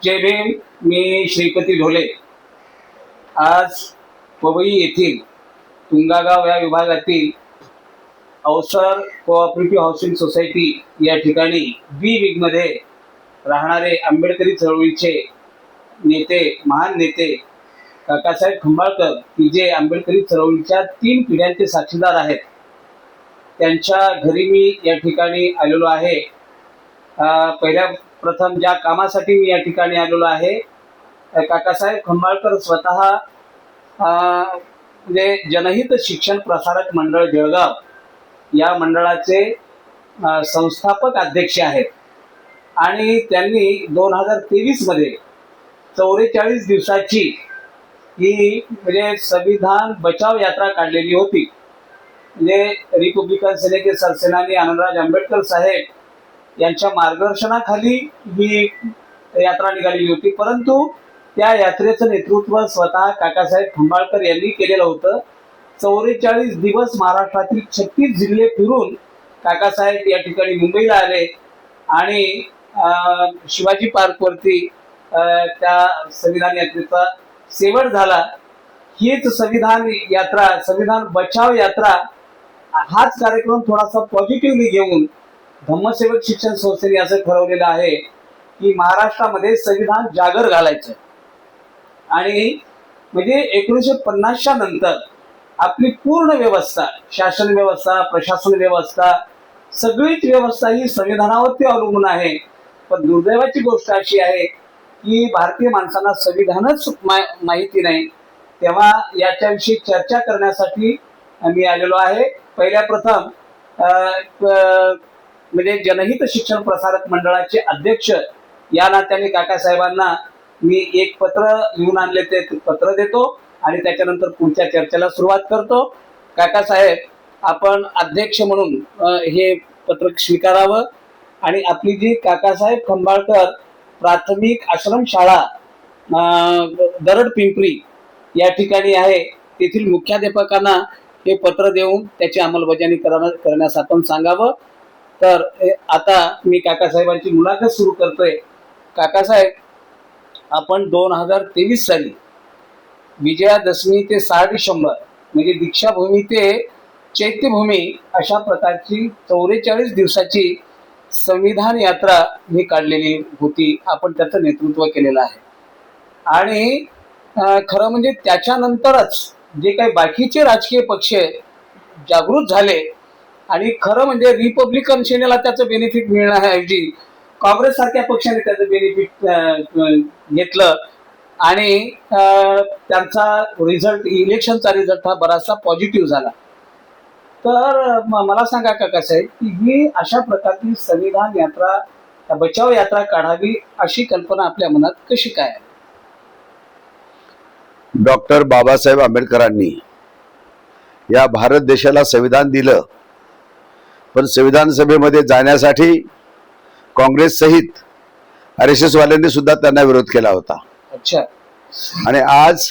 जय भीम. मी श्रीपती ढोले. आज पवई येथील तुंगागाव या विभागातील अवसर कोऑपरेटिव्ह हाऊसिंग सोसायटी या ठिकाणी बी विंगमध्ये राहणारे आंबेडकरी चळवळीचे नेते, महान नेते काकासाहेब खंबाळकर, की जे आंबेडकरी चळवळीच्या 3 पिढ्यांचे साक्षीदार आहेत, त्यांच्या घरी मी या ठिकाणी आलेलो आहे. पहिल्या प्रथम ज्या कामासाठी मी या ठिकाणी आलेलो आहे, काकासाहेब खंबाळकर स्वतः म्हणजे जनहित शिक्षण प्रसारक मंडळ जळगाव या मंडळाचे संस्थापक अध्यक्ष आहेत. आणि त्यांनी 2023 मध्ये 44 दिवसाची ही म्हणजे संविधान बचाव यात्रा काढलेली होती. म्हणजे रिपब्लिकन सेनेचे सरसेनानी आनंदराज आंबेडकर साहेब यांच्या मार्गदर्शनाखाली ही यात्रा निघालेली होती. परंतु त्या यात्रेचं नेतृत्व स्वतः काकासाहेब खंबाळकर यांनी केलेलं होतं. 44 दिवस महाराष्ट्रातील 36 जिल्हे फिरून काकासाहेब या ठिकाणी मुंबईला आले आणि शिवाजी पार्कवरती त्या संविधान यात्रेचा शेवट झाला. हीच संविधान यात्रा, संविधान बचाव यात्रा, हाच कार्यक्रम थोडासा पॉझिटिव्हली घेऊन धम्मसेवक शिक्षण संस्थेने असं ठरवलेलं आहे की महाराष्ट्रामध्ये संविधान जागर घालायचं. आणि म्हणजे 1950च्या नंतर आपली पूर्ण व्यवस्था, शासन व्यवस्था, प्रशासन व्यवस्था, सगळीच व्यवस्था ही संविधानावरती अवलंबून आहे. पण दुर्दैवाची गोष्ट अशी आहे की भारतीय माणसांना संविधानच माहिती नाही. तेव्हा याच्याविषयी चर्चा करण्यासाठी मी आलेलो आहे. पहिल्या प्रथम म्हणजे जनहित शिक्षण प्रसारक मंडळाचे अध्यक्ष या नात्याने काकासाहेबांना मी एक पत्र लिहून आणले, ते पत्र देतो आणि त्याच्यानंतर पुढच्या चर्चेला सुरुवात करतो. काकासाहेब, आपण अध्यक्ष म्हणून हे पत्र स्वीकारावं आणि आपली जी काकासाहेब खंबाळकर प्राथमिक आश्रमशाळा दरड पिंपरी या ठिकाणी आहे, तेथील मुख्याध्यापकांना हे पत्र देऊन त्याची अंमलबजावणी करण्यास आपण सांगावं. तर आता मी काकासाहेबांची मुलाखत सुरू करतोय. काकासाहेब, आपण 2023 साली विजयादशमी ते 6 डिसेंबर म्हणजे दीक्षाभूमी ते चैत्यभूमी अशा प्रकारची 44 दिवसाची संविधान यात्रा ही काढलेली होती. आपण त्याचं नेतृत्व केलेलं आहे. आणि खरं म्हणजे त्याच्यानंतरच जे काही बाकीचे राजकीय पक्ष जागृत झाले आणि खरं म्हणजे रिपब्लिकन सेनेला त्याचं बेनिफिट मिळण्याऐवजी काँग्रेस सारख्या पक्षाने त्याचं बेनिफिट घेतलं आणि त्यांचा रिझल्ट, इलेक्शनचा रिझल्ट हा बराचसा पॉझिटिव्ह झाला. तर मला सांगा काकासाहेब, की ही अशा प्रकारची संविधान यात्रा, बचाव यात्रा काढावी अशी कल्पना आपल्या मनात कशी काय? डॉक्टर बाबासाहेब आंबेडकरांनी या भारत देशाला संविधान दिलं, पण संविधान सभेमध्ये जाण्यासाठी काँग्रेस सहित RSS वाल्यांनी सुद्धा त्यांना विरोध केला होता. अच्छा. आणि आज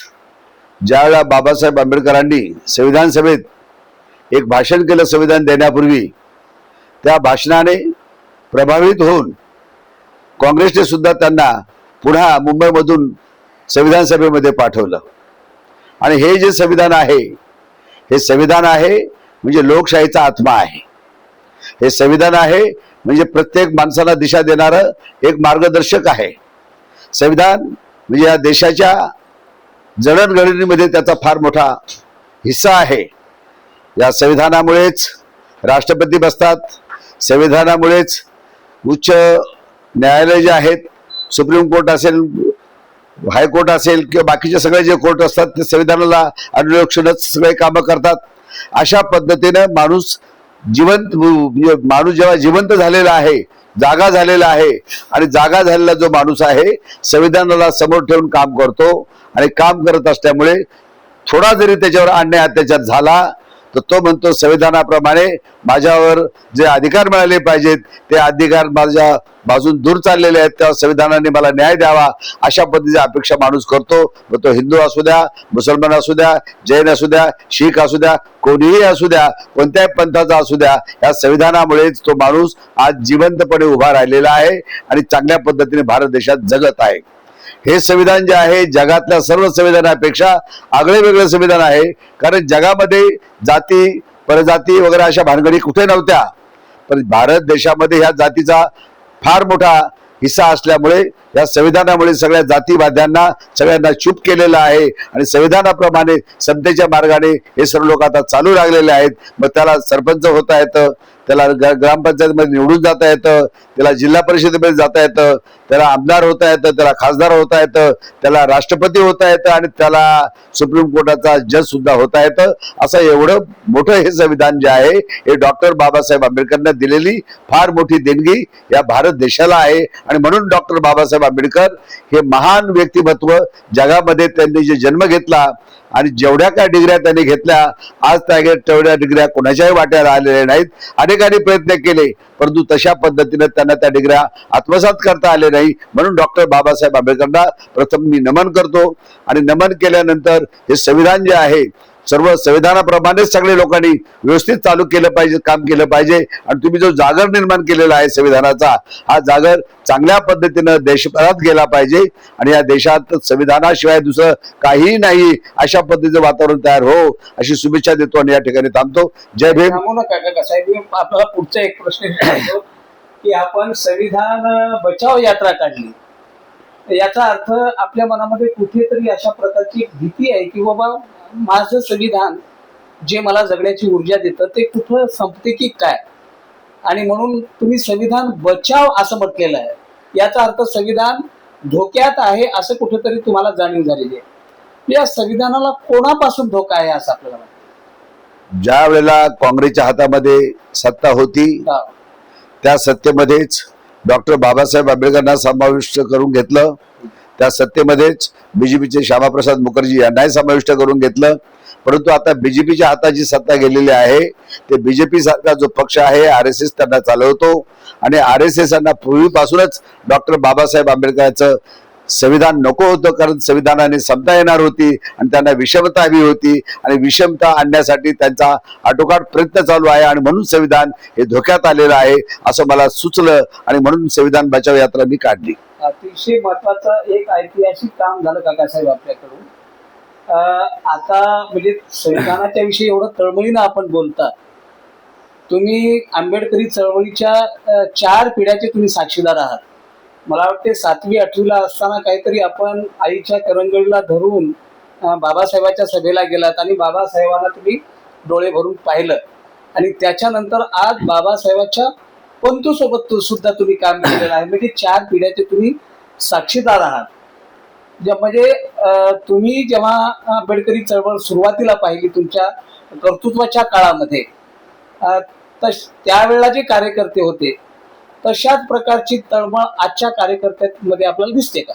ज्यावेळेला बाबासाहेब आंबेडकरांनी संविधान सभेत एक भाषण केलं संविधान देण्यापूर्वी, त्या भाषणाने प्रभावित होऊन काँग्रेसने सुद्धा त्यांना पुन्हा मुंबईमधून संविधान सभेमध्ये पाठवलं. आणि हे जे संविधान आहे, हे संविधान आहे म्हणजे लोकशाहीचा आत्मा आहे. हे संविधान आहे म्हणजे प्रत्येक माणसाला दिशा देणारं एक मार्गदर्शक आहे. संविधान म्हणजे या देशाच्या जडणघडणीमध्ये त्याचा फार मोठा हिस्सा आहे. या संविधानामुळेच राष्ट्रपती बसतात, संविधानामुळेच उच्च न्यायालय जे आहेत, सुप्रीम कोर्ट असेल, हायकोर्ट असेल किंवा बाकीचे सगळे जे कोर्ट असतात ते संविधानाला अनुलक्षूनच सगळे कामं करतात. अशा पद्धतीनं माणूस जेव्हा जिवंत झालेला आहे, जागा झालेला आहे, आणि जागा झालेला जो माणूस आहे संविधानाला समोर ठेवून काम करतो. आणि काम करत असल्यामुळे थोडा जरी त्याच्यावर अन्याय अत्याचार झाला तर तो म्हणतो संविधानाप्रमाणे माझ्यावर जे अधिकार मिळाले पाहिजेत ते अधिकार माझ्या बाजून दूर चाललेले आहेत, तेव्हा संविधानाने मला न्याय द्यावा अशा पद्धतीची अपेक्षा माणूस करतो. मग तो हिंदू असू द्या, मुसलमान असू द्या, जैन असू द्या, शीख असू द्या, कोणीही असू द्या, कोणत्याही पंथाचा असू द्या, या संविधानामुळेच तो माणूस आज जिवंतपणे उभा राहिलेला आहे आणि चांगल्या पद्धतीने भारत देशात जगत आहे. हे संविधान जे आहे जगातल्या सर्व संविधानापेक्षा आगळे वेगळे संविधान आहे. कारण जगामध्ये जाती परजाती वगैरे अशा भानगडी कुठे नव्हत्या, पण भारत देशामध्ये ह्या जातीचा फार मोठा हिस्सा असल्यामुळे या संविधानामुळे सगळ्या जातीवाद्यांना सगळ्यांना चूप केलेलं आहे आणि संविधानाप्रमाणे समतेच्या मार्गाने हे सर्व लोक आता चालू लागलेले आहेत. मग त्याला सरपंच होता येतं, त्याला ग्रामपंचायतमध्ये निवडून जाता येतं, त्याला जिल्हा परिषदेमध्ये जाता येतं, त्याला आमदार होता येतं, त्याला खासदार होता येतं, त्याला राष्ट्रपती होता येतं आणि त्याला सुप्रीम कोर्टाचा जज सुद्धा होता येतं. असं एवढं मोठं हे संविधान जे आहे हे डॉक्टर बाबासाहेब आंबेडकरांना दिलेली फार मोठी देणगी या भारत देशाला आहे. आणि म्हणून डॉक्टर बाबासाहेब आंबेडकर हे महान व्यक्तिमत्व, जगामध्ये त्यांनी जे जन्म घेतला आणि जेवढ्या काय डिग्र्या त्यांनी घेतल्या आज त्या तेवढ्या डिग्र्या कोणाच्याही वाट्याला आलेल्या नाहीत. अनेकांनी प्रयत्न केले परंतु तशा पद्धतीने त्यांना त्या डिग्र्या आत्मसात करता आले नाही. म्हणून डॉक्टर बाबासाहेब आंबेडकरांना प्रथम मी नमन करतो आणि नमन केल्यानंतर हे संविधान जे आहे सर्व संविधानाप्रमाणेच सगळे लोकांनी व्यवस्थित चालू केलं पाहिजे, काम केलं पाहिजे. आणि तुम्ही जो जागर निर्माण केलेला आहे संविधानाचा, हा जागर चांगल्या पद्धतीनं देशभरात गेला पाहिजे आणि या देशात संविधानाशिवाय दुसरं काही नाही अशा पद्धतीचं वातावरण तयार हो अशी शुभेच्छा देतो आणि या ठिकाणी थांबतो. जय भीम. आपल्याला पुढचा एक प्रश्न विचारतो की आपण संविधान बचाव यात्रा काढली, याचा अर्थ आपल्या मनामध्ये कुठेतरी अशा प्रकारची भीती आहे की बाबा माझं संविधान जे मला जगण्याची ऊर्जा देतं ते कुठं संपते की काय, आणि म्हणून तुम्ही संविधान बचाव असं म्हटलेलं आहे. याचा अर्थ संविधान धोक्यात आहे असं कुठेतरी तुम्हाला जाणीव झालेली आहे. या संविधानाला कोणापासून धोका आहे असं आपल्याला वाटतं? ज्या वेळेला काँग्रेसच्या हातामध्ये सत्ता होती त्या सत्तेमध्येच डॉक्टर बाबासाहेब आंबेडकरांना समाविष्ट करून घेतलं, त्या सत्तेमध्येच बीजेपीचे श्यामाप्रसाद मुखर्जी यांनाही समाविष्ट करून घेतलं. परंतु आता बीजेपीच्या हातात जी सत्ता गेलेली आहे ते बीजेपी सारखा जो पक्ष आहे RSS त्यांना चालवतो आणि RSS यांना पूर्वीपासूनच डॉक्टर बाबासाहेब आंबेडकरांचं संविधान नको होतं, कारण संविधानाने समता येणार होती आणि त्यांना विषमता हवी होती आणि विषमता आणण्यासाठी त्यांचा आटोकाट प्रयत्न चालू आहे आणि म्हणून संविधान हे धोक्यात आलेलं आहे असं मला सुचलं आणि म्हणून संविधान बचाव यात्रा मी काढली. अतिशय महत्वाचं एक ऐतिहासिक काम झालं काकासाहेब आपल्याकडून. आता म्हणजे संविधानाच्या विषयी एवढं तळमळीनं आपण बोलता, तुम्ही आंबेडकरी चळवळीच्या 4 पिढ्याचे तुम्ही साक्षीदार आहात. मला वाटते 7वी 8वीला असताना काहीतरी आपण आईच्या करंगळीला धरून बाबासाहेबाच्या सभेला गेलात आणि बाबासाहेबांना तुम्ही डोळे भरून पाहिलं आणि त्याच्यानंतर आज बाबासाहेबाच्या पंतू सोबत सुद्धा तुम्ही काम केलेलं आहे. म्हणजे 4 पिढ्याचे तुम्ही साक्षीदार आहात. म्हणजे तुम्ही जेव्हा आंबेडकरी चळवळ सुरुवातीला पाहिली तुमच्या कर्तृत्वाच्या काळामध्ये, त्यावेळेला जे कार्यकर्ते होते तशाच प्रकारची तळमळ आजच्या कार्यकर्त्यांमध्ये आपल्याला दिसते का?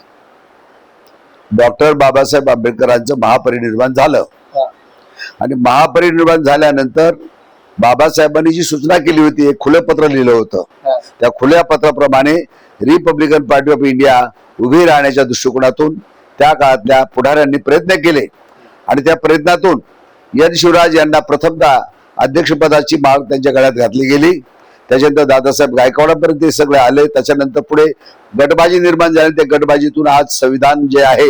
डॉक्टर बाबासाहेब आंबेडकरांचं महापरिनिर्वाण झालं आणि महापरिनिर्वाण झाल्यानंतर बाबासाहेबांनी जी सूचना केली होती, एक खुलं पत्र लिहिलं होतं. त्या खुल्या पत्राप्रमाणे रिपब्लिकन पार्टी ऑफ इंडिया उभी राहण्याच्या दृष्टिकोनातून त्या काळातल्या पुढाऱ्यांनी प्रयत्न केले आणि त्या प्रयत्नातून एन शिवराज यांना प्रथमतः अध्यक्षपदाची माळ त्यांच्या गळ्यात घातली गेली. त्याच्यानंतर दादासाहेब गायकवाडांपर्यंत ते सगळे आले. त्याच्यानंतर पुढे गटबाजी निर्माण झाली. त्या गटबाजीतून आज संविधान जे आहे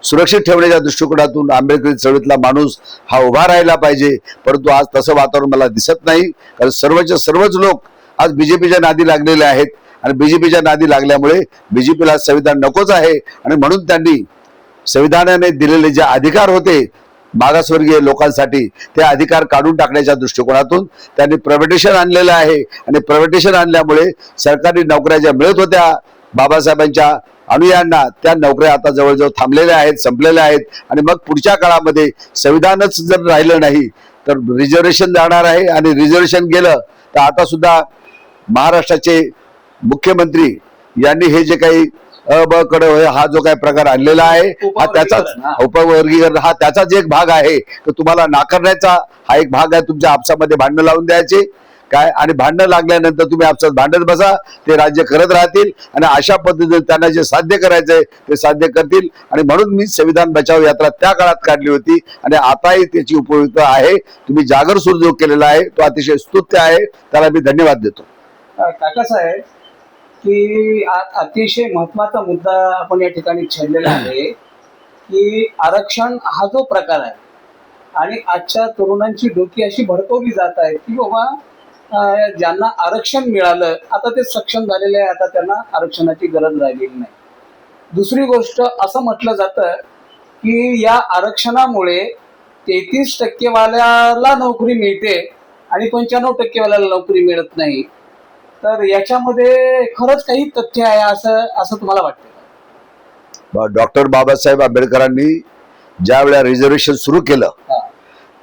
सुरक्षित ठेवण्याच्या दृष्टिकोनातून आंबेडकरी चळवळीतला माणूस हा उभा राहिला पाहिजे. परंतु आज तसं वातावरण मला दिसत नाही, कारण सर्वच लोक आज बीजेपीच्या नादी लागलेले आहेत आणि बीजेपीच्या नादी लागल्यामुळे बीजेपीला संविधान नकोच आहे आणि म्हणून त्यांनी संविधानाने दिलेले जे अधिकार होते मागासवर्गीय लोकांसाठी ते अधिकार काढून टाकण्याच्या दृष्टिकोनातून त्यांनी प्रायव्हेटेशन आणलेलं आहे आणि प्रायव्हेटेशन आणल्यामुळे सरकारी नोकऱ्या ज्या मिळत होत्या बाबासाहेबांच्या अनुयायांना त्या नोकऱ्या आता जवळजवळ थांबलेल्या आहेत, संपलेल्या आहेत आणि मग पुढच्या काळामध्ये संविधानच जर राहिलं नाही तर रिझर्वेशन जाणार आहे आणि रिझर्वेशन गेलं तर आता सुद्धा महाराष्ट्राचे मुख्यमंत्री यांनी हे जे काही कडे हा जो काही प्रकार आणलेला आहे हा त्याचाच उपवर्गीकरण हा त्याचाच एक भाग आहे. तर तुम्हाला नाकारण्याचा हा एक भाग आहे. तुमच्या आपसामध्ये भांडणं लावून द्यायचे काय आणि भांडणं लागल्यानंतर तुम्ही आपसात भांडत बसा, ते राज्य करत राहतील आणि अशा पद्धतीने त्यांना जे साध्य करायचंय ते साध्य करतील. आणि म्हणून मी संविधान बचाव यात्रा त्या काळात काढली होती आणि आताही त्याची उपयुक्तता आहे. तुम्ही जागर सुरू जो केलेला आहे तो अतिशय स्तुत्य आहे, त्याला मी धन्यवाद देतो. काकासाहेब की अतिशय महत्वाचा मुद्दा आपण या ठिकाणी छेडलेला आहे की आरक्षण हा जो प्रकार आहे आणि आजच्या तरुणांची डोकी अशी भडकवली जात आहे की बाबा ज्यांना आरक्षण मिळालं आता ते सक्षम झालेले आहे, आता त्यांना आरक्षणाची गरज राहिलेली नाही. दुसरी गोष्ट असं म्हटलं जातं की या आरक्षणामुळे 33% वाल्याला नोकरी मिळते आणि 95% वाल्याला नोकरी मिळत नाही. तर याच्यामध्ये खरंच काही तथ्य आहे असं तुम्हाला वाटतं? डॉक्टर बाबासाहेब आंबेडकरांनी ज्या वेळेला रिझर्वेशन सुरू केलं हा,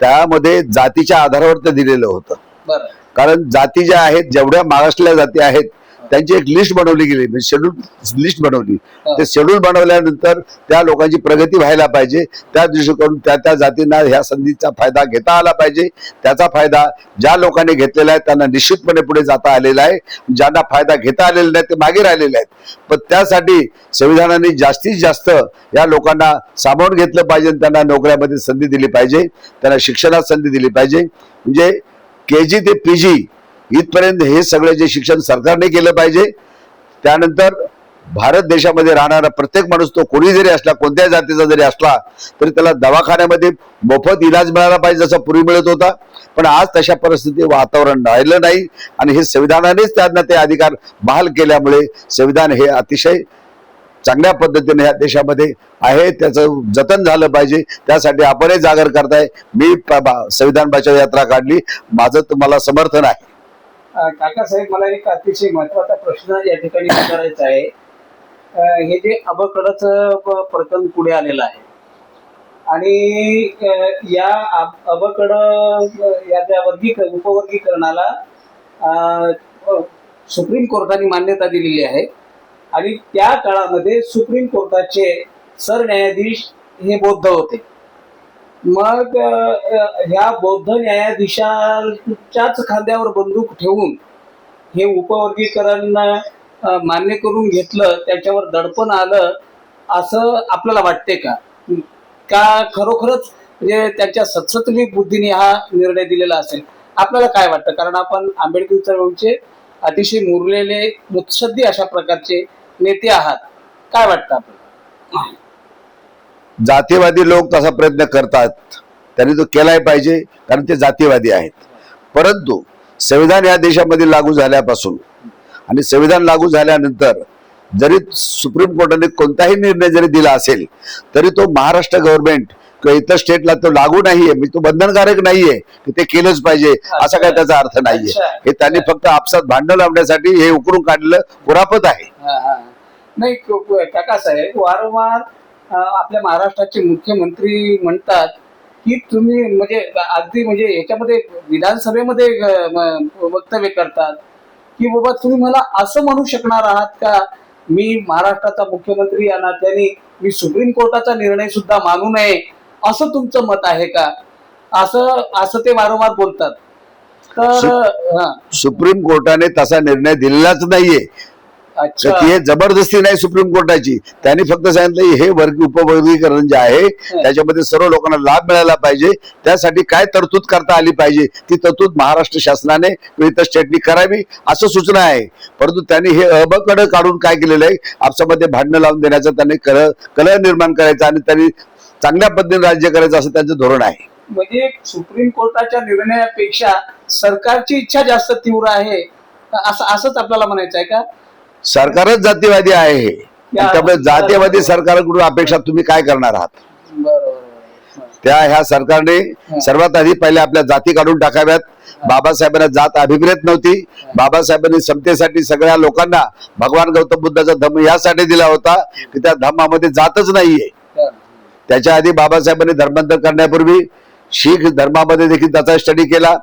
त्यामध्ये जातीच्या आधारावर ते दिलेलं होतं. बरं. कारण जाती ज्या आहेत, जेवढ्या महाराष्ट्रातल्या जाती आहेत त्यांची एक लिस्ट बनवली गेली, म्हणजे शेड्यूल लिस्ट बनवली. ते शेड्यूल बनवल्यानंतर त्या लोकांची प्रगती व्हायला पाहिजे, त्या दृष्टिकोन त्या जातींना ह्या संधीचा फायदा घेता आला पाहिजे. त्याचा फायदा ज्या लोकांनी घेतलेला आहे त्यांना निश्चितपणे पुढे जाता आलेला आहे. ज्यांना फायदा घेता आलेला नाही ते मागे राहिलेले आहेत. पण त्यासाठी संविधानाने जास्तीत जास्त या लोकांना सामावून घेतलं पाहिजे, त्यांना नोकऱ्यामध्ये संधी दिली पाहिजे, त्यांना शिक्षणात संधी दिली पाहिजे. म्हणजे KG ते PG इथपर्यंत हे सगळे जे शिक्षण सरकारने केलं पाहिजे. त्यानंतर भारत देशामध्ये राहणारा प्रत्येक माणूस तो कोणी जरी असला, कोणत्याही जातीचा जरी असला तरी त्याला दवाखान्यामध्ये मोफत इलाज मिळाला पाहिजे जसा पूर्वी मिळत होता. पण आज तशा परिस्थिती वातावरण राहिलं नाही आणि हे संविधानानेच त्यांना ते अधिकार बहाल केल्यामुळे संविधान हे अतिशय चांगल्या पद्धतीने या देशामध्ये आहे, त्याचं जतन झालं पाहिजे. त्यासाठी आपणही जागर करताय. मी संविधान बचाव यात्रा काढली, माझं तुम्हाला समर्थन आहे. काकासाहेब, मला एक अतिशय महत्वाचा प्रश्न या ठिकाणी विचारायचा आहे. हे जे अबकडचं प्रकरण पुढे आलेलं आहे आणि या अबकड या ज्या उपवर्गीकरणाला सुप्रीम कोर्टाने मान्यता दिलेली आहे आणि त्या काळामध्ये सुप्रीम कोर्टाचे सरन्यायाधीश हे बौद्ध होते. मग ह्या बौद्ध न्यायाधीशाच्याच खांद्यावर बंदूक ठेवून हे उपवर्गीकरण मान्य करून घेतलं, त्याच्यावर दडपण आलं असं आपल्याला वाटते का? खरोखरच म्हणजे त्यांच्या सत्सतमी बुद्धीने हा निर्णय दिलेला असेल? आपल्याला काय वाटतं? कारण आपण आंबेडकरी चळवळीचे अतिशय मुरलेले मुत्सद्दी अशा प्रकारचे नेते आहात, काय वाटतं आपल्याला? जातीवादी लोक तसा प्रयत्न करतात, त्यांनी तो केलाय पाहिजे, कारण ते जातीवादी आहेत. परंतु संविधान या देशामध्ये लागू झाल्यापासून आणि संविधान लागू झाल्यानंतर जरी सुप्रीम कोर्टाने कोणताही निर्णय जरी दिला असेल तरी तो महाराष्ट्र गव्हर्नमेंट किंवा इतर स्टेटला तो लागू नाहीये, मी तो बंधनकारक नाहीये की ते केलंच पाहिजे असा काय त्याचा अर्थ नाहीये. हे त्यांनी फक्त आपसात भांडण लावण्यासाठी हे उकरून काढलेलं कुरापत आहे. नाही काकासाहेब, वारंवार आपल्या महाराष्ट्राचे मुख्यमंत्री म्हणतात की तुम्ही म्हणजे अगदी म्हणजे याच्यामध्ये विधानसभेमध्ये वक्तव्य करतात की बाबा तुम्ही मला असं म्हणू शकणार आहात का, मी महाराष्ट्राचा मुख्यमंत्री या नात्याने मी सुप्रीम कोर्टाचा निर्णय सुद्धा मानू नये असं तुमचं मत आहे का? असं ते वारंवार बोलतात. तर सुप्रीम कोर्टाने तसा निर्णय दिलेलाच नाहीये. हे जबरदस्ती नाही सुप्रीम कोर्टाची. त्यांनी फक्त सांगितलं हे उपवर्गीकरण जे आहे त्याच्यामध्ये सर्व लोकांना लाभ मिळाला पाहिजे, त्यासाठी काय तरतूद करता आली पाहिजे ती तरतूद महाराष्ट्र शासनाने इतर स्टेटनी करावी असं सूचना आहे. परंतु त्यांनी हे अबकड काढून काय केलेलं आहे, आपसामध्ये भांडणं लावून देण्याचं, त्यांनी कलह निर्माण करायचा आणि त्यांनी चांगल्या पद्धतीने राज्य करायचं असं त्यांचं धोरण आहे. म्हणजे सुप्रीम कोर्टाच्या निर्णयापेक्षा सरकारची इच्छा जास्त तीव्र आहे असंच आपल्याला म्हणायचं आहे का? सरकारच जातीवादी आहे, त्यामुळे जातीवादी सरकारकडून अपेक्षा तुम्ही काय करणार आहात? त्या ह्या सरकारने सर्वात आधी पहिले आपल्या जाती काढून टाकाव्यात. बाबासाहेबांना जात अभिप्रेत नव्हती. बाबासाहेबांनी समतेसाठी सगळ्या लोकांना भगवान गौतम बुद्धाचा धम्म यासाठी दिला होता की त्या धम्मामध्ये जातच नाहीये. त्याच्या आधी बाबासाहेबांनी धर्मांतर करण्यापूर्वी शीख धर्मामध्ये देखील त्याचा स्टडी केला.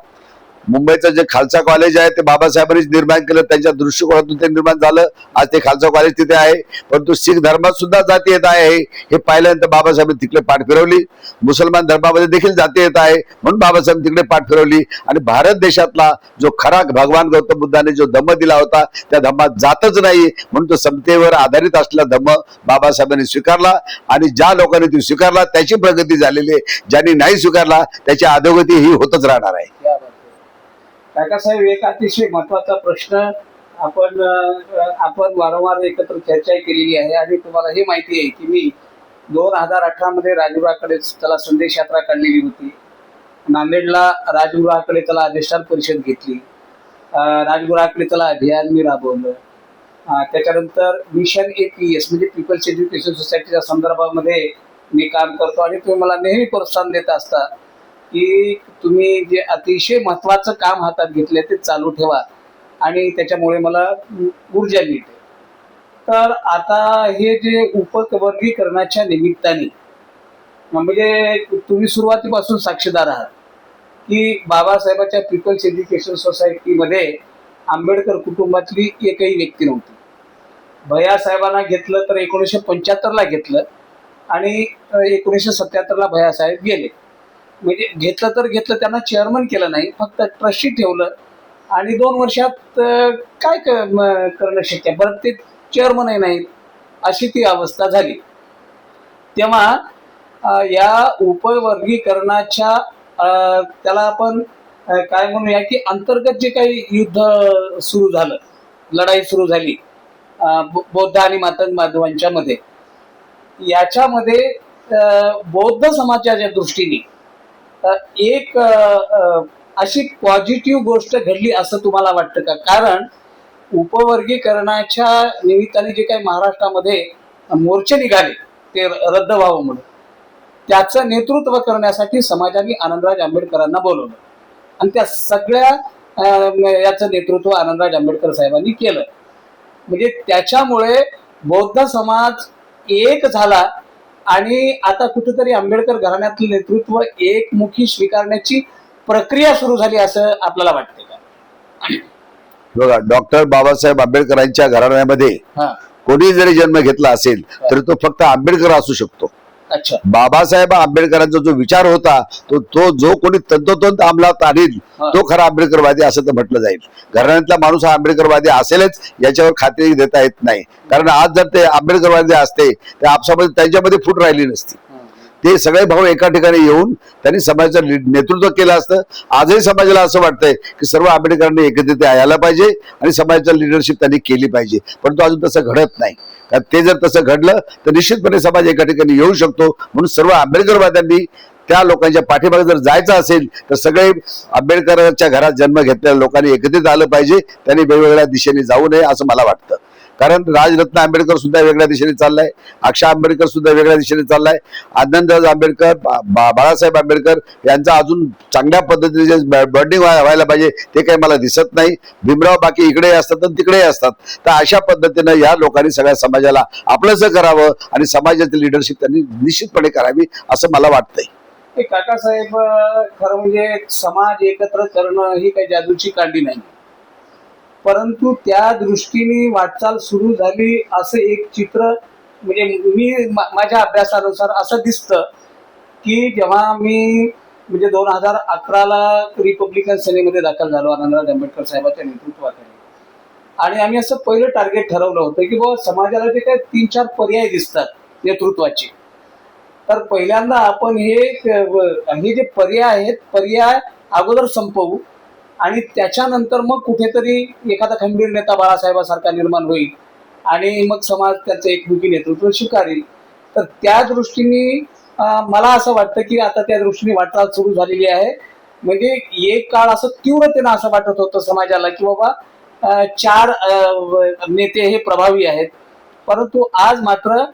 मुंबईचं जे खालसा कॉलेज आहे ते बाबासाहेबांनीच निर्माण केलं, त्यांच्या दृष्टिकोनातून ते निर्माण झालं. आज ते खालसा कॉलेज तिथे आहे. परंतु शीख धर्मात सुद्धा जाती येत आहे हे पाहिल्यानंतर बाबासाहेबांनी तिकडे पाठ फिरवली. मुसलमान धर्मामध्ये देखील जाती येत आहे म्हणून बाबासाहेब तिकडे पाठ फिरवली. आणि भारत देशातला जो खरा भगवान गौतम बुद्धाने जो धम्म दिला होता त्या धम्मात जातच नाही म्हणून तो समतेवर आधारित असलेला धम्म बाबासाहेबांनी स्वीकारला. आणि ज्या लोकांनी ती स्वीकारला त्याची प्रगती झालेली आहे, ज्यांनी नाही स्वीकारला त्याची अधोगती ही होतच राहणार आहे. काकासाहेब, एक अतिशय महत्वाचा प्रश्न आपण वारंवार एकत्र चर्चा केलेली आहे आणि तुम्हाला हे माहिती आहे की मी 2018 मध्ये राजगृहाकडे त्याला संदेश यात्रा काढलेली होती. नांदेडला राजगृहाकडे त्याला अधिष्ठान परिषद घेतली. राजगृहाकडे त्याला अभियान मी राबवलं. त्याच्यानंतर मिशन APS म्हणजे पीपल्स एज्युकेशन सोसायटीच्या संदर्भामध्ये मी काम करतो आणि तुम्ही मला नेहमी प्रोत्साहन देत असता की तुम्ही जे अतिशय महत्त्वाचं काम हातात घेतले ते चालू ठेवा आणि त्याच्यामुळे मला ऊर्जा मिळते. तर आता हे जे उपवर्गीकरणाच्या निमित्ताने म्हणजे तुम्ही सुरुवातीपासून साक्षीदार आहात की बाबासाहेबांच्या पीपल्स एज्युकेशन सोसायटीमध्ये आंबेडकर कुटुंबातली एकही व्यक्ती नव्हती. भैयासाहेबांना घेतलं तर 1975ला घेतलं आणि 1977ला भैयासाहेब गेले. म्हणजे घेतलं तर घेतलं, त्यांना चेअरमन केलं नाही, फक्त ट्रस्टी ठेवलं आणि 2 वर्षात काय करणं शक्य, बरं ते चेअरमनही नाहीत, अशी ती अवस्था झाली. तेव्हा या उपवर्गीकरणाच्या त्याला आपण काय म्हणूया की अंतर्गत जे काही युद्ध सुरू झालं, लढाई सुरू झाली बौद्ध आणि मातंग बांधवांच्या मध्ये, याच्यामध्ये बौद्ध समाजाच्या दृष्टीने एक अशी पॉझिटिव्ह गोष्ट घडली असं तुम्हाला वाटतं का? कारण उपवर्गीकरणाच्या निमित्ताने जे काही महाराष्ट्रामध्ये मोर्चे निघाले ते रद्द व्हावं म्हणून, त्याचं नेतृत्व करण्यासाठी समाजाने आनंदराज आंबेडकरांना बोलवलं आणि त्या सगळ्या याचं नेतृत्व आनंदराज आंबेडकर साहेबांनी केलं. म्हणजे त्याच्यामुळे बौद्ध समाज एक झाला आणि आता कुठेतरी आंबेडकर घराण्यातलं नेतृत्व एकमुखी स्वीकारण्याची प्रक्रिया सुरू झाली असं आपल्याला वाटते का? बघा, डॉक्टर बाबासाहेब आंबेडकरांच्या घराण्यामध्ये कोणी जरी जन्म घेतला असेल तरी तो फक्त आंबेडकर असू शकतो. अच्छा. बाबासाहेब आंबेडकरांचा जो विचार होता तो जो कोणी तंतोतंत अंमलात आणील तो खरा आंबेडकरवादी असं तर म्हटलं जाईल. घराण्यातला माणूस हा आंबेडकरवादी असेलच याच्यावर खात्री देता येत नाही. कारण आज जर ते आंबेडकरवादी असते तर आपसामध्ये त्यांच्यामध्ये फूट राहिली नसती. ते सगळे भाऊ एका ठिकाणी येऊन त्यांनी समाजाचं नेतृत्व केलं असतं. आजही समाजाला असं वाटतंय की सर्व आंबेडकरांनी एकत्रित यायला पाहिजे आणि समाजाचं लिडरशिप त्यांनी केली पाहिजे, परंतु अजून तसं घडत नाही. कारण ते जर तसं घडलं तर निश्चितपणे समाज एका ठिकाणी येऊ शकतो. म्हणून सर्व आंबेडकरवाद्यांनी त्या लोकांच्या पाठीमागे जर जायचं असेल तर सगळे आंबेडकरांच्या घरात जन्म घेतलेल्या लोकांनी एकत्रित आलं पाहिजे. त्यांनी वेगवेगळ्या दिशेने जाऊ नये असं मला वाटतं. कारण राजरत्न आंबेडकर सुद्धा वेगळ्या दिशेने चाललाय, अक्षा आंबेडकर सुद्धा वेगळ्या दिशेने चाललाय, आनंदराज आंबेडकर, बाळासाहेब आंबेडकर यांचा अजून चांगल्या पद्धतीने जे बॉन्डिंग व्हायला पाहिजे ते काही मला दिसत नाही. भीमराव बाकी इकडे असतात आणि तिकडे असतात. तर अशा पद्धतीनं या लोकांनी सगळ्या समाजाला आपलंसं करावं आणि समाजाची लिडरशिप त्यांनी निश्चितपणे करावी असं मला वाटतंय. काकासाहेब, खरं म्हणजे समाज एकत्र करणं ही काही जादूची कांडी नाही, परंतु त्या दृष्टीने वाटचाल सुरू झाली असं एक चित्र म्हणजे मी माझ्या अभ्यासानुसार असं दिसतं की जेव्हा मी म्हणजे 2011ला रिपब्लिकन सेनेमध्ये दाखल झालो आनंदराज आंबेडकर साहेबांच्या नेतृत्वाखाली, आणि आम्ही असं पहिलं टार्गेट ठरवलं होतं की बाबा समाजाला जे काही 3-4 पर्याय दिसतात नेतृत्वाचे, तर पहिल्यांदा आपण हे जे पर्याय आहेत पर्याय अगोदर संपवू आणि त्याच्यानंतर मग कुठेतरी एखादा खंबीर नेता बाळासाहेबासारखा निर्माण होईल आणि मग समाज त्याचं एकमुखी नेतृत्व स्वीकारेल. तर त्या दृष्टीने मला असं वाटतं की आता त्या दृष्टीने वाटचाल सुरू झालेली आहे. म्हणजे एक काळ असं तीव्रतेनं असं वाटत होतं समाजाला की बाबा 4 नेते हे प्रभावी आहेत, परंतु आज मात्र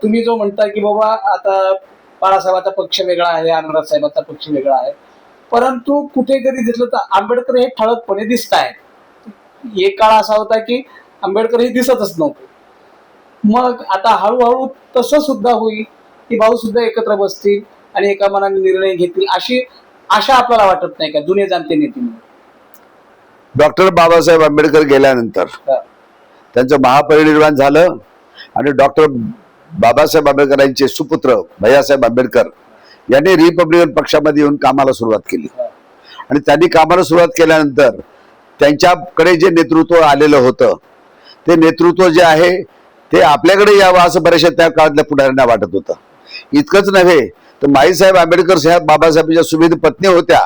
तुम्ही जो म्हणता की बाबा आता बाळासाहेबांचा पक्ष वेगळा आहे, आनंदराज साहेबांचा पक्ष वेगळा आहे, परंतु कुठे जरी दिसलं तर आंबेडकर हे ठळकपणे दिसत आहेत. एक काळ असा होता की आंबेडकर हे दिसतच नव्हते. मग आता हळूहळू तसं सुद्धा होईल की भाऊ सुद्धा एकत्र बसतील आणि एका मनाने निर्णय घेतील अशी आशा आपल्याला वाटत नाही का जुने जाणते नेते? डॉक्टर बाबासाहेब आंबेडकर गेल्यानंतर त्यांचं महापरिनिर्वाण झालं आणि डॉक्टर बाबासाहेब आंबेडकरांचे सुपुत्र भैयासाहेब आंबेडकर यांनी रिपब्लिकन पक्षामध्ये येऊन कामाला सुरुवात केली. आणि त्यांनी कामाला सुरुवात केल्यानंतर त्यांच्याकडे जे नेतृत्व आलेलं होतं ते नेतृत्व जे आहे ते आपल्याकडे यावं असं बऱ्याचशा त्या काळातल्या पुढाऱ्यांना वाटत होतं. इतकंच नव्हे तर माईसाहेब आंबेडकर साहेब बाबासाहेबांच्या सुविध पत्नी होत्या,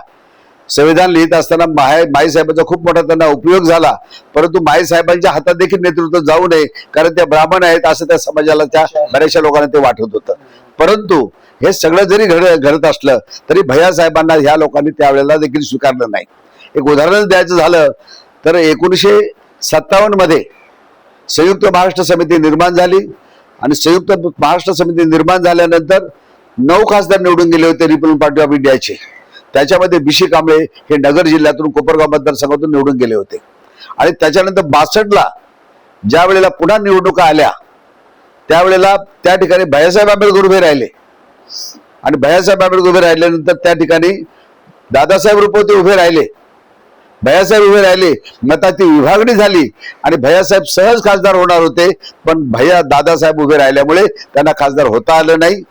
संविधान लिहित असताना माईसाहेबांचा खूप मोठा त्यांना उपयोग झाला, परंतु माईसाहेबांच्या हातात देखील नेतृत्व जाऊ नये, कारण ते ब्राह्मण आहेत असं त्या समाजाला, त्या बऱ्याचशा लोकांना ते वाटत होतं. परंतु हे सगळं जरी घडत असलं तरी भैयासाहेबांना ह्या लोकांनी त्यावेळेला देखील स्वीकारलं नाही. एक उदाहरण द्यायचं झालं तर 1957 मध्ये संयुक्त महाराष्ट्र समिती निर्माण झाली आणि संयुक्त महाराष्ट्र समिती निर्माण झाल्यानंतर 9 खासदार निवडून गेले होते रिपब्लिकन पार्टी ऑफ इंडियाचे. त्याच्यामध्ये BC कांबळे हे नगर जिल्ह्यातून कोपरगाव मतदारसंघातून निवडून गेले होते. आणि त्याच्यानंतर 62ला ज्या वेळेला पुन्हा निवडणुका आल्या त्यावेळेला त्या ठिकाणी भैयासाहेब आंबेडकर उभे राहिले आणि भैयासाहेब आंबेडकर उभे राहिल्यानंतर त्या ठिकाणी दादासाहेब रुपवते उभे राहिले, भैयासाहेब उभे राहिले. मताची विभागणी झाली आणि भैयासाहेब सहज खासदार होणार होते, पण दादासाहेब उभे राहिल्यामुळे त्यांना खासदार होता आलं नाही.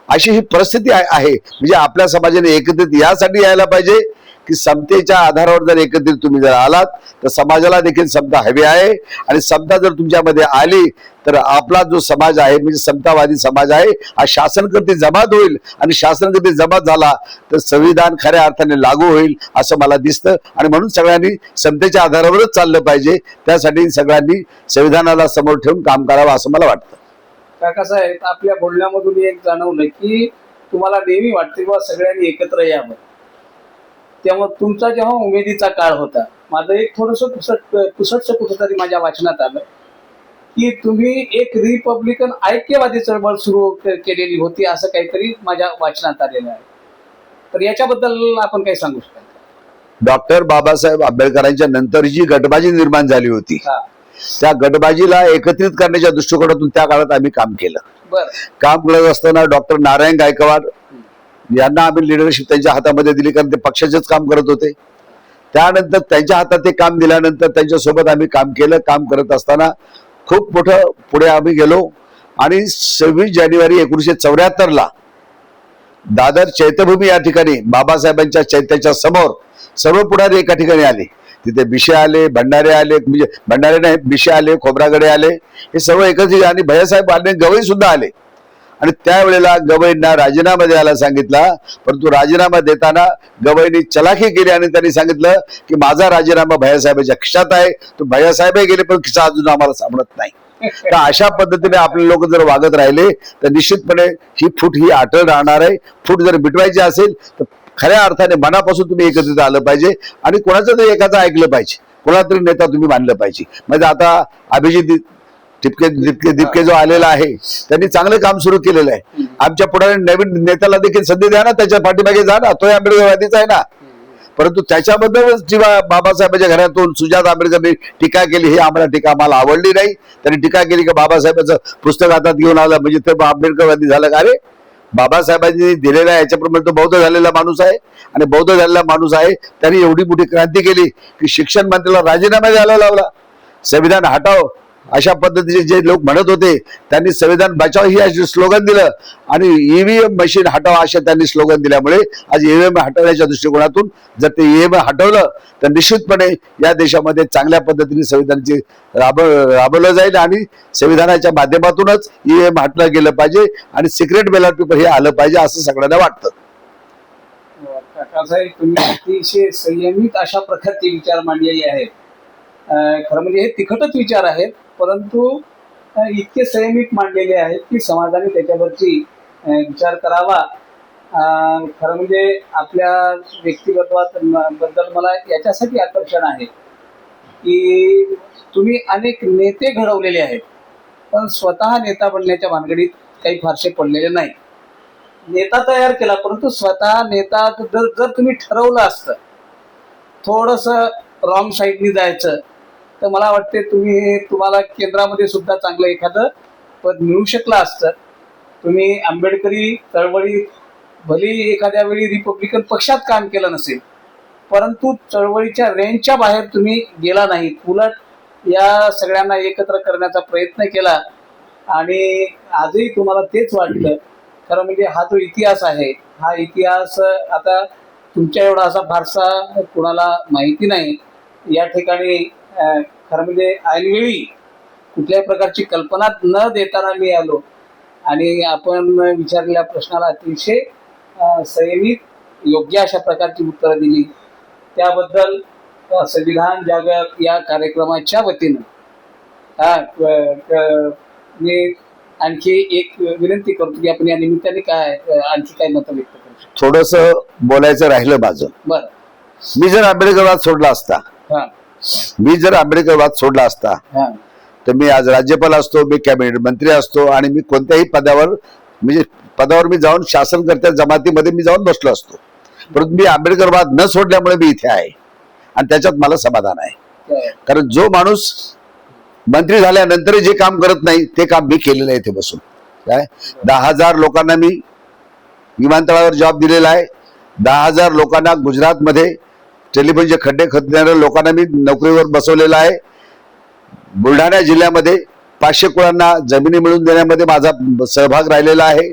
अशी ही परिस्थिती आहे. म्हणजे आपल्या समाजाने एकत्रित यासाठी यायला पाहिजे की समतेच्या आधारावर जर एकत्रित तुम्ही जर आलात तर समाजाला देखील समता हवी आहे. आणि समता जर तुमच्यामध्ये आली तर आपला जो समाज आहे म्हणजे समतावादी समाज आहे हा शासनकर्ते जमात होईल आणि शासनकर्ते जमात झाला तर संविधान खऱ्या अर्थाने लागू होईल असं मला दिसतं. आणि म्हणून सगळ्यांनी समतेच्या आधारावरच चाललं पाहिजे. त्यासाठी सगळ्यांनी संविधानाला समोर ठेवून काम करावं असं मला वाटतं. काकासाहेब, आपल्या बोलण्यामधून एक जाणवलं की तुम्हाला नेहमी वाटते बा सगळ्यांनी एकत्र यावं. तेव्हा तुमचा जेव्हा उमेदीचा काळ होता, माझं एक थोडंसं पुसटचं कुठंतरी माझ्या वाचनात आलं की तुम्ही एक रिपब्लिकन ऐक्यवादी चळवळ सुरू केलेली होती असं काहीतरी माझ्या वाचनात आलेलं आहे. तर याच्याबद्दल आपण काही सांगू शकाल? डॉक्टर बाबासाहेब आंबेडकरांच्या नंतर जी गटबाजी निर्माण झाली होती त्या गटबाजीला एकत्रित करण्याच्या दृष्टिकोनातून त्या काळात आम्ही काम केलं. काम करत असताना डॉक्टर नारायण गायकवाड यांना आम्ही लिडरशिप त्यांच्या हातामध्ये दिली, कारण ते पक्षाचेच काम करत होते. त्यानंतर त्यांच्या हातात ते काम दिल्यानंतर त्यांच्यासोबत आम्ही काम केलं. काम करत असताना खूप मोठं पुढे आम्ही गेलो आणि 26 जानेवारी 1974ला दादर चैत्यभूमी या ठिकाणी बाबासाहेबांच्या चैत्याच्या समोर सर्व पुढारी एका ठिकाणी आले. तिथे बिशे आले, भंडारे आले, म्हणजे भंडारे नाही बिशे आले, खोब्रागडे आले, हे सर्व एकत्र. आणि भैयासाहेब आले, गवई सुद्धा आले. आणि त्यावेळेला गवईंना राजीनामा द्यायला सांगितला, परंतु राजीनामा देताना गवईंनी चलाखी केली आणि त्यांनी सांगितलं की माझा राजीनामा भैयासाहेबांच्या खिशात आहे. तो भैयासाहेब गेले पण खिसा अजून आम्हाला सापडत नाही. तर अशा पद्धतीने आपले लोक जर वागत राहिले तर निश्चितपणे ही फूट ही अटळ राहणार आहे. फूट जर मिटवायची असेल तर खऱ्या अर्थाने मनापासून तुम्ही एकत्रित आलं पाहिजे आणि कोणाचं तरी एकाचं ऐकलं पाहिजे, कोणाला तरी नेता तुम्ही मानलं पाहिजे. म्हणजे आता अभिजित दिपके जो आलेला आहे त्यांनी चांगलं काम सुरू केलेलं आहे. आमच्या पुढे नवीन नेत्याला देखील संधी द्या ना, त्याच्या पाठीमागे जा ना, तोही आंबेडकरवादीच आहे ना. परंतु त्याच्याबद्दलच जेव्हा बाबासाहेबांच्या घरातून सुजात आंबेडकरने टीका केली, ही आम्हाला आवडली नाही. त्यांनी टीका केली की बाबासाहेबांचं पुस्तक हातात घेऊन आलं म्हणजे ते आंबेडकरवादी झालं का? अरे, बाबासाहेबांनी दिलेला याच्याप्रमाणे तो बौद्ध झालेला माणूस आहे आणि बौद्ध झालेला माणूस आहे. त्यांनी एवढी मोठी क्रांती केली की शिक्षण मंत्र्याला राजीनामा द्यायला लावला, संविधान हटाव अशा पद्धतीचे जे लोक म्हणत होते त्यांनी संविधान बचाव ही स्लोगन दिलं आणि EVM मशीन हटाव अशा त्यांनी स्लोगन दिल्यामुळे आज EVM हटवण्याच्या दृष्टिकोनातून जर ते EVM हटवलं तर निश्चितपणे या देशामध्ये चांगल्या पद्धतीने संविधानाचे राबवलं जाईल आणि संविधानाच्या माध्यमातूनच EVM हटलं गेलं पाहिजे आणि सिक्रेट बॅलेट पेपर हे आलं पाहिजे असं सगळ्यांना वाटतं. काकासाहेब, तुम्ही अतिशय संयमित अशा प्रकारचे विचार मांडलेले आहेत. खरं म्हणजे हे तिखटच विचार आहेत, परंतु इतके संयमित मांडलेले आहेत की समाजाने त्याच्यावरची विचार करावा. खरं म्हणजे आपल्या व्यक्तिगतवाबद्दल मला याच्यासाठी आकर्षण आहे की तुम्ही अनेक नेते घडवलेले आहेत, पण स्वतः नेता बनण्याच्या भानगडीत काही फारसे पडलेले नाही. नेता तयार केला, परंतु स्वतः नेता जर तुम्ही ठरवलं असतं थोडंसं रॉंग साईडनी जायचं तर मला वाटते तुम्हाला केंद्रामध्ये सुद्धा चांगलं एखादं पद मिळू शकलं असतं. तुम्ही आंबेडकरी चळवळीत भली एखाद्या वेळी रिपब्लिकन पक्षात काम केलं नसेल, परंतु चळवळीच्या रेंजच्या बाहेर तुम्ही गेला नाही, उलट या सगळ्यांना एकत्र करण्याचा प्रयत्न केला आणि आजही तुम्हाला तेच वाटलं. खरं म्हणजे हा जो इतिहास आहे हा इतिहास आता तुमच्या एवढा असा फारसा कुणाला माहिती नाही. या ठिकाणी खरं म्हणजे ऐनवेळी कुठल्याही प्रकारची कल्पना न देताना मी आलो आणि आपण विचारलेल्या प्रश्नाला अतिशय संयमित योग्य अशा प्रकारची उत्तरं दिली. त्याबद्दल संविधान जागर या कार्यक्रमाच्या वतीनं मी आणखी एक विनंती करतो की आपण या निमित्ताने आणखी काय मतं व्यक्त करू शकतो. थोडस बोलायचं राहिलं माझं. बरं. मी जर आंबेडकरवाद सोडला असता हा हा तर मी आज राज्यपाल असतो, मी कॅबिनेट मंत्री असतो आणि मी कोणत्याही पदावर मी जाऊन शासनकर्त्या जमातीमध्ये मी जाऊन बसलो असतो. परंतु मी आंबेडकरवाद न सोडल्यामुळे मी इथे आहे आणि त्याच्यात मला समाधान आहे. कारण जो माणूस मंत्री झाल्यानंतर जे काम करत नाही ते काम मी केलेलं आहे इथे बसून. काय 10,000 लोकांना मी विमानतळावर जॉब दिलेला आहे. 10,000 लोकांना गुजरातमध्ये टेलिफोनचे खड्डे खोदणाऱ्या लोकांना मी नोकरीवर बसवलेला आहे. बुलढाणा जिल्ह्यामध्ये 500 कुळांना जमिनी मिळवून देण्यामध्ये माझा सहभाग राहिलेला आहे.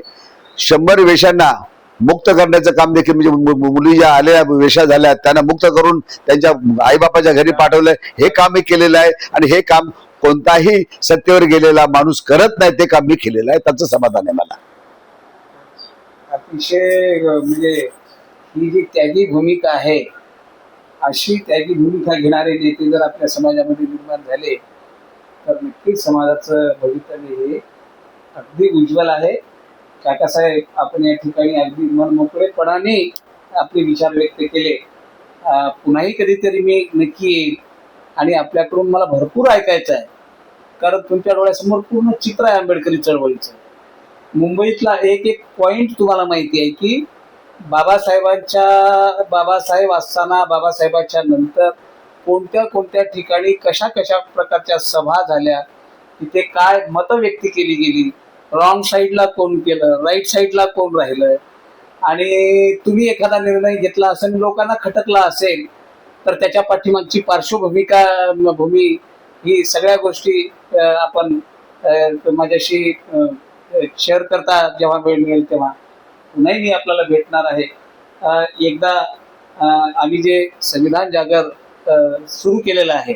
100 वेश्यांना मुक्त करण्याचं काम देखील, म्हणजे मुली ज्या आलेल्या वेश्या झाल्या त्यांना मुक्त करून त्यांच्या आईबापाच्या घरी पाठवलंय, हे काम मी केलेलं आहे. आणि हे काम कोणताही सत्तेवर गेलेला माणूस करत नाही, ते काम मी केलेलं आहे. त्याचं समाधान आहे मला. अतिशय म्हणजे ही जी त्यागी भूमिका आहे, अशी त्यागी भूमिका घेणारे नेते जर आपल्या समाजामध्ये निर्माण झाले तर नक्कीच समाजाचं भवितव्य हे अगदी उज्ज्वल आहे. काकासाहेब, आपण या ठिकाणी अगदी मनमोकळेपणाने आपले विचार व्यक्त केले. पुन्हाही कधीतरी मी नक्की येईल आणि आपल्याकडून मला भरपूर ऐकायचं आहे, कारण तुमच्या डोळ्यासमोर पूर्ण चित्र आहे आंबेडकरी चळवळीचं. मुंबईतला एक एक पॉइंट तुम्हाला माहिती आहे की बाबासाहेब असताना, बाबासाहेबांच्या नंतर कोणत्या कोणत्या ठिकाणी कशा कशा प्रकारच्या सभा झाल्या, तिथे काय मतं व्यक्त केली गेली, रॉंग साईडला कोण केलं, राईट साईडला कोण राहिलं, आणि तुम्ही एखादा निर्णय घेतला असेल, लोकांना खटकला असेल तर त्याच्या पाठीमागची भूमी ही सगळ्या गोष्टी आपण माझ्याशी शेअर करता जेव्हा वेळ मिळेल तेव्हा. पुन्हाही मी आपल्याला भेटणार आहे. एकदा आम्ही जे संविधान जागर सुरू केलेलं आहे,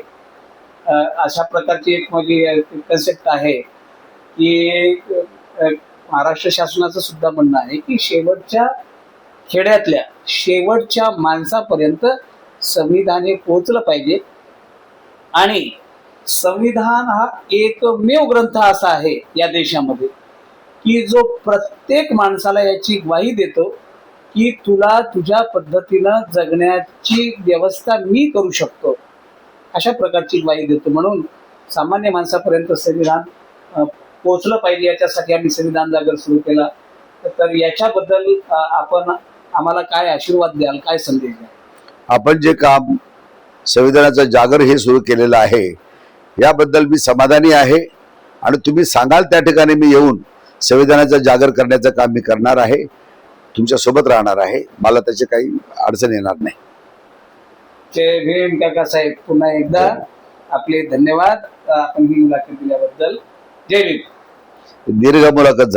अशा प्रकारची एक माझी कन्सेप्ट आहे की महाराष्ट्र शासनाचं सुद्धा म्हणणं आहे की शेवटच्या खेड्यातल्या शेवटच्या माणसापर्यंत संविधान हे पोहोचलं पाहिजे. आणि संविधान हा एकमेव ग्रंथ असा आहे या देशामध्ये की जो प्रत्येक माणसाला याची ग्वाही देतो की तुला तुझ्या पद्धतीनं जगण्याची व्यवस्था मी करू शकतो, अशा प्रकारची ग्वाही देतो. म्हणून सामान्य माणसापर्यंत संविधान पोहोचलं पाहिजे, याच्यासाठी आम्ही संविधान जागर सुरू केला. तर याच्याबद्दल आपण आम्हाला काय आशीर्वाद द्याल, काय संदेश द्याल? आपण जे काम संविधानाचं जागर हे सुरू केलेलं आहे याबद्दल मी समाधानी आहे. आणि तुम्ही सांगाल त्या ठिकाणी मी येऊन संविधानाचं जागर करण्याचं काम मी करणार आहे, तुमच्या सोबत राहणार आहे. मला त्याची काही अडचण येणार नाही. जय भीम काकासाहेब, पुन्हा एकदा आपले धन्यवाद आपण ही मुलाखत दिल्याबद्दल. जय भीम. दीर्घ मुलाखत झाली.